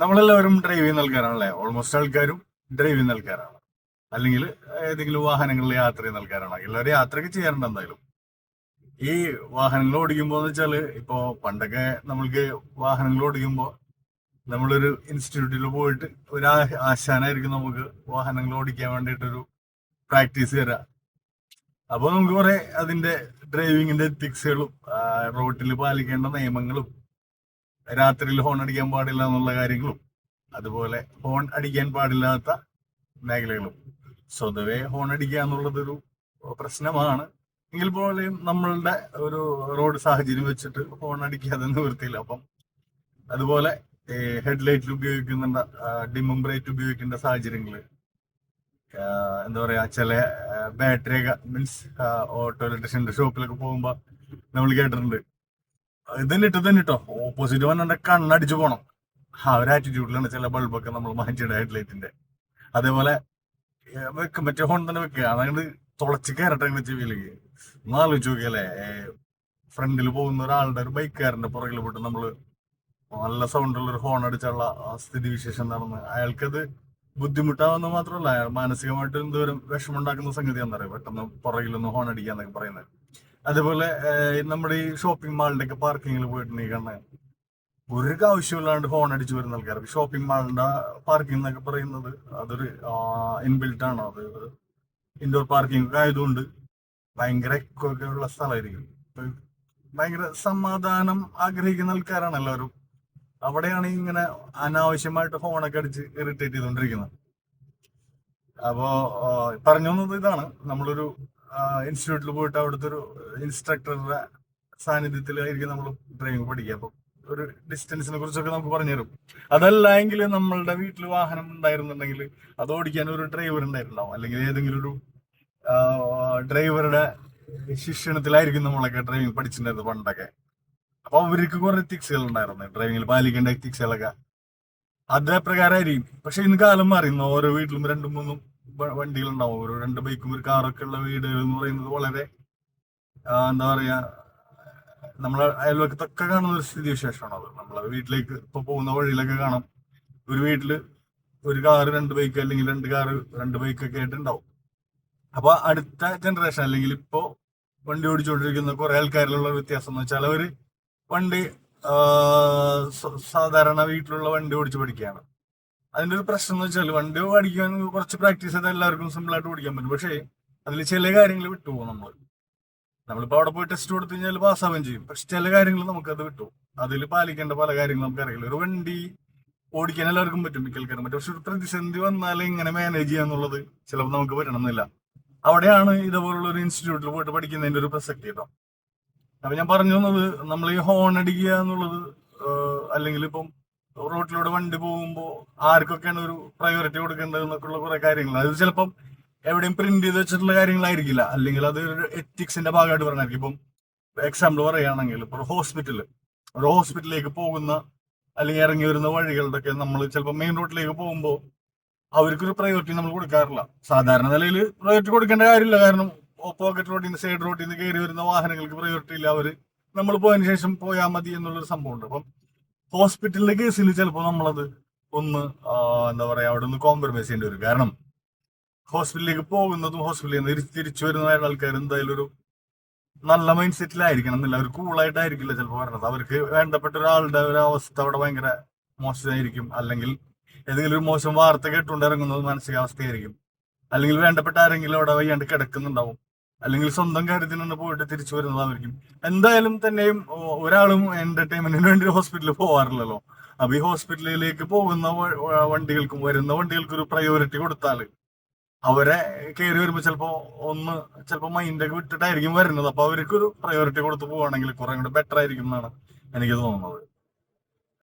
നമ്മളെല്ലാവരും ഡ്രൈവ് ചെയ്യുന്ന ആൾക്കാരാണല്ലേ? ഓൾമോസ്റ്റ് ആൾക്കാരും ഡ്രൈവ് ചെയ്യുന്ന ആൾക്കാരാണ്. അല്ലെങ്കിൽ ഏതെങ്കിലും വാഹനങ്ങളിൽ യാത്ര ചെയ്യുന്ന ആൾക്കാരാണ്. എല്ലാവരും യാത്രയൊക്കെ ചെയ്യാറുണ്ട് എന്തായാലും. ഈ വാഹനങ്ങൾ ഓടിക്കുമ്പോൾ എന്ന് വെച്ചാല് ഇപ്പോ പണ്ടൊക്കെ നമ്മൾക്ക് വാഹനങ്ങൾ ഓടിക്കുമ്പോൾ നമ്മളൊരു ഇൻസ്റ്റിറ്റ്യൂട്ടിൽ പോയിട്ട് ഒരു ആശാനായിരിക്കും നമുക്ക് വാഹനങ്ങൾ ഓടിക്കാൻ വേണ്ടിയിട്ടൊരു പ്രാക്ടീസ് തരാം. അപ്പോൾ നമുക്ക് കുറെ അതിന്റെ ഡ്രൈവിങ്ങിന്റെ എത്തിക്സുകളും റോട്ടിൽ പാലിക്കേണ്ട നിയമങ്ങളും രാത്രിയിൽ ഹോൺ അടിക്കാൻ പാടില്ല എന്നുള്ള കാര്യങ്ങളും അതുപോലെ ഹോൺ അടിക്കാൻ പാടില്ലാത്ത മേഖലകളും. സ്വതവേ ഹോൺ അടിക്കുക എന്നുള്ളതൊരു പ്രശ്നമാണ്. എങ്കിൽ പോലെയും നമ്മളുടെ ഒരു റോഡ് സാഹചര്യം വെച്ചിട്ട് ഹോൺ അടിക്കാതെ നിവൃത്തിയില്ല. അപ്പം അതുപോലെ ഹെഡ്ലൈറ്റിൽ ഉപയോഗിക്കുന്നുണ്ട്, ഡിമ്മും ബ്രൈറ്റ് ഉപയോഗിക്കേണ്ട സാഹചര്യങ്ങള്, എന്താ പറയാ, ചില ബാറ്ററി ഒക്കെ മീൻസ് ഓട്ടോ ഇലക്ട്രീഷ്യന്റെ ഷോപ്പിലൊക്കെ പോകുമ്പോ നമ്മൾ കേട്ടിട്ടുണ്ട്, ഇതന്നിട്ടോ ഓപ്പോസിറ്റ് വന്നെ കണ്ണടിച്ചു പോണം. ആ ഒരു ആറ്റിറ്റ്യൂഡിലാണ് ചില ബൾബൊക്കെ നമ്മൾ മാറ്റിയുടെ ഹെഡ്ലൈറ്റിന്റെ. അതേപോലെ വെക്കും, മറ്റേ ഹോൺ തന്നെ വെക്കുക, അതായത് തുളച്ച് കയറട്ടെ അങ്ങനെ ചെവിയിലേക്ക്. ഒന്ന് ആലോചിച്ച് നോക്കിയല്ലേ, ഫ്രണ്ടിൽ പോകുന്ന ഒരാളുടെ ഒരു ബൈക്കുകാരന്റെ പുറകിൽ പോയിട്ട് നമ്മള് നല്ല സൗണ്ടുള്ള ഒരു ഹോൺ അടിച്ചുള്ള സ്ഥിതി വിശേഷം നടന്ന് അയാൾക്കത് ബുദ്ധിമുട്ടാവുന്ന മാത്രമല്ല, അയാൾ മാനസികമായിട്ട് എന്തോരം വിഷമുണ്ടാക്കുന്ന സംഗതി എന്നറിയാം, പെട്ടെന്ന് പുറകിലൊന്ന് ഹോൺ അടിക്കാന്നൊക്കെ പറയുന്നത്. അതേപോലെ നമ്മുടെ ഈ ഷോപ്പിംഗ് മാളിന്റെ ഒക്കെ പാർക്കിങ്ങിൽ പോയിട്ടുണ്ടെങ്കിൽ കാണാൻ ഒരു ആവശ്യമില്ലാണ്ട് ഹോൺ അടിച്ചു വരുന്ന ആൾക്കാർ. ഷോപ്പിംഗ് മാളിന്റെ പാർക്കിംഗ് എന്നൊക്കെ പറയുന്നത് അതൊരു ഇൻബിൽട്ട് ആണ്. അത് ഇൻഡോർ പാർക്കിംഗ് ഒക്കെ ആയതുകൊണ്ട് ഭയങ്കര എക്കോ ഒക്കെ ഉള്ള സ്ഥലമായിരിക്കും. ഭയങ്കര സമാധാനം ആഗ്രഹിക്കുന്ന ആൾക്കാരാണ് എല്ലാവരും. അവിടെയാണ് ഇങ്ങനെ അനാവശ്യമായിട്ട് ഫോണൊക്കെ അടിച്ച് ഇറിറ്റേറ്റ് ചെയ്തുകൊണ്ടിരിക്കുന്നത്. അപ്പോ പറഞ്ഞു വന്നത് ഇതാണ്, നമ്മളൊരു ഇൻസ്റ്റിറ്റ്യൂട്ടിൽ പോയിട്ട് അവിടുത്തെ ഒരു ഇൻസ്ട്രക്ടറുടെ സാന്നിധ്യത്തിലായിരിക്കും നമ്മൾ ഡ്രൈവിംഗ് പഠിക്കുക. അപ്പൊ ഒരു ഡിസ്റ്റൻസിനെ കുറിച്ചൊക്കെ നമുക്ക് പറഞ്ഞുതരും. അതല്ല എങ്കിൽ നമ്മളുടെ വീട്ടിൽ വാഹനം ഉണ്ടായിരുന്നുണ്ടെങ്കിൽ അത് ഓടിക്കാൻ ഒരു ഡ്രൈവർ ഉണ്ടായിട്ടുണ്ടാവും, അല്ലെങ്കിൽ ഏതെങ്കിലും ഒരു ഡ്രൈവറുടെ ശിക്ഷണത്തിലായിരിക്കും നമ്മളൊക്കെ ഡ്രൈവിംഗ് പഠിച്ചിട്ടുണ്ടായിരുന്നത് പണ്ടൊക്കെ. അപ്പൊ അവർക്ക് കുറെ എത്തിക്സുകൾ ഉണ്ടായിരുന്നു, ഡ്രൈവിംഗിൽ പാലിക്കേണ്ട എത്തിക്സുകളൊക്കെ അതേ പ്രകാരമായിരിക്കും. പക്ഷെ ഇന്ന് കാലം മാറി, ഇന്ന് ഓരോ വീട്ടിലും രണ്ടും മൂന്നും വണ്ടികൾ ഉണ്ടാവും, ഒരു രണ്ട് ബൈക്കും ഒരു കാറൊക്കെ ഉള്ള വീടുകൾ എന്ന് പറയുന്നത് വളരെ എന്താ പറയാ, നമ്മളെ അയൽവക്കത്തൊക്കെ കാണുന്ന ഒരു സ്ഥിതി വിശേഷമാണ് അത്. നമ്മളെ വീട്ടിലേക്ക് ഇപ്പൊ പോകുന്ന വഴിയിലൊക്കെ കാണാം, ഒരു വീട്ടില് ഒരു കാറ് രണ്ട് ബൈക്ക്, അല്ലെങ്കിൽ രണ്ട് കാറ് രണ്ട് ബൈക്കൊക്കെ ആയിട്ട് ഉണ്ടാവും. അപ്പൊ അടുത്ത ജനറേഷൻ അല്ലെങ്കിൽ ഇപ്പോ വണ്ടി ഓടിച്ചുകൊണ്ടിരിക്കുന്ന കുറെ ആൾക്കാരിലുള്ള വ്യത്യാസം എന്ന് വെച്ചാൽ അവര് വണ്ടി സാധാരണ വീട്ടിലുള്ള വണ്ടി ഓടിച്ച് പഠിക്കുകയാണ്. അതിന്റെ ഒരു പ്രശ്നം എന്ന് വെച്ചാൽ വണ്ടി പഠിക്കാൻ കുറച്ച് പ്രാക്ടീസ് ചെയ്താൽ എല്ലാവർക്കും സിമ്പിൾ ആയിട്ട് ഓടിക്കാൻ പറ്റും. പക്ഷേ അതിൽ ചില കാര്യങ്ങൾ വിട്ടുപോകും. നമ്മളിപ്പോ അവിടെ പോയി ടെസ്റ്റ് കൊടുത്തു കഴിഞ്ഞാൽ പാസ്സാവുകയും ചെയ്യും, പക്ഷെ ചില കാര്യങ്ങൾ നമുക്കത് വിട്ടു. അതിൽ പാലിക്കേണ്ട പല കാര്യങ്ങളും നമുക്ക് അറിയില്ല. ഒരു വണ്ടി ഓടിക്കാൻ എല്ലാവർക്കും പറ്റും, മിക്ക ആൾക്കാരും പറ്റും, പക്ഷെ ഒരു പ്രതിസന്ധി വന്നാൽ എങ്ങനെ മാനേജ് ചെയ്യാന്നുള്ളത് ചിലപ്പോൾ നമുക്ക് പറ്റണമെന്നില്ല. അവിടെയാണ് ഇതുപോലുള്ള ഒരു ഇൻസ്റ്റിറ്റ്യൂട്ടിൽ പോയിട്ട് പഠിക്കുന്നതിന്റെ ഒരു പ്രസക്തി കേട്ടോ. അപ്പൊ ഞാൻ പറഞ്ഞു തന്നത്, നമ്മൾ ഈ ഹോൺ അടിക്കുക എന്നുള്ളത്, അല്ലെങ്കിൽ ഇപ്പം റോട്ടിലൂടെ വണ്ടി പോകുമ്പോൾ ആർക്കൊക്കെയാണ് ഒരു പ്രയോറിറ്റി കൊടുക്കേണ്ടത് എന്നൊക്കെയുള്ള കുറെ കാര്യങ്ങൾ, അത് ചിലപ്പം എവിടെയും പ്രിന്റ് ചെയ്ത് വെച്ചിട്ടുള്ള കാര്യങ്ങളായിരിക്കില്ല, അല്ലെങ്കിൽ അത് ഒരു എത്തിക്സിന്റെ ഭാഗമായിട്ട് പറഞ്ഞായിരിക്കും. ഇപ്പം എക്സാമ്പിൾ പറയുകയാണെങ്കിൽ ഇപ്പൊ ഒരു ഹോസ്പിറ്റലിലേക്ക് പോകുന്ന അല്ലെങ്കിൽ ഇറങ്ങി വരുന്ന വഴികളുടെ ഒക്കെ നമ്മൾ ചിലപ്പോൾ മെയിൻ റോഡിലേക്ക് പോകുമ്പോൾ അവർക്കൊരു പ്രയോറിറ്റി നമ്മൾ കൊടുക്കാറില്ല. സാധാരണ നിലയിൽ പ്രയോറിറ്റി കൊടുക്കേണ്ട കാര്യമില്ല, കാരണം പോക്കറ്റ് റോഡിൽ നിന്ന് സൈഡ് റോഡിൽ നിന്ന് കയറി വരുന്ന വാഹനങ്ങൾക്ക് പ്രയോറിറ്റി ഇല്ല, അവര് നമ്മൾ പോയതിനു ശേഷം പോയാൽ മതി എന്നുള്ളൊരു സംഭവമുണ്ട്. അപ്പം ഹോസ്പിറ്റലിന്റെ കേസിൽ ചിലപ്പോൾ നമ്മളത് ഒന്ന് എന്താ പറയാ, അവിടെ നിന്ന് കോംപ്രമൈസ് ചെയ്യേണ്ടി വരും. കാരണം ഹോസ്പിറ്റലിലേക്ക് പോകുന്നതും ഹോസ്പിറ്റലിൽ നിന്ന് തിരിച്ചു വരുന്ന ആൾക്കാർ എന്തായാലും ഒരു നല്ല മൈൻഡ് സെറ്റിലായിരിക്കണം എന്നില്ല, അവർ കൂളായിട്ടായിരിക്കില്ല ചിലപ്പോൾ പറഞ്ഞത്. അവർക്ക് വേണ്ടപ്പെട്ട ഒരാളുടെ ഒരു അവസ്ഥ അവിടെ ഭയങ്കര മോശമായിരിക്കും, അല്ലെങ്കിൽ ഏതെങ്കിലും ഒരു മോശം വാർത്ത കേട്ടുകൊണ്ട് ഇറങ്ങുന്നത് മാനസികാവസ്ഥയായിരിക്കും, അല്ലെങ്കിൽ വേണ്ടപ്പെട്ട ആരെങ്കിലും അവിടെ വയ്യാണ്ട് കിടക്കുന്നുണ്ടാവും, അല്ലെങ്കിൽ സ്വന്തം കാര്യത്തിന് തന്നെ പോയിട്ട് തിരിച്ചു വരുന്നതായിരിക്കും. എന്തായാലും തന്നെയും ഒരാളും എന്റർടൈൻമെന്റിന് വേണ്ടി ഹോസ്പിറ്റലിൽ പോവാറില്ലല്ലോ. അപ്പൊ ഈ ഹോസ്പിറ്റലിലേക്ക് പോകുന്ന വണ്ടികൾക്കും വരുന്ന വണ്ടികൾക്കും ഒരു പ്രയോറിറ്റി കൊടുത്താൽ അവരെ കയറി വരുമ്പോ ചിലപ്പോ മൈൻഡൊക്കെ വിട്ടിട്ടായിരിക്കും വരുന്നത്. അപ്പൊ അവർക്കൊരു പ്രയോറിറ്റി കൊടുത്ത് പോവുകയാണെങ്കിൽ കുറെ കൂടെ ബെറ്റർ ആയിരിക്കും എന്നാണ് എനിക്ക് തോന്നുന്നത്.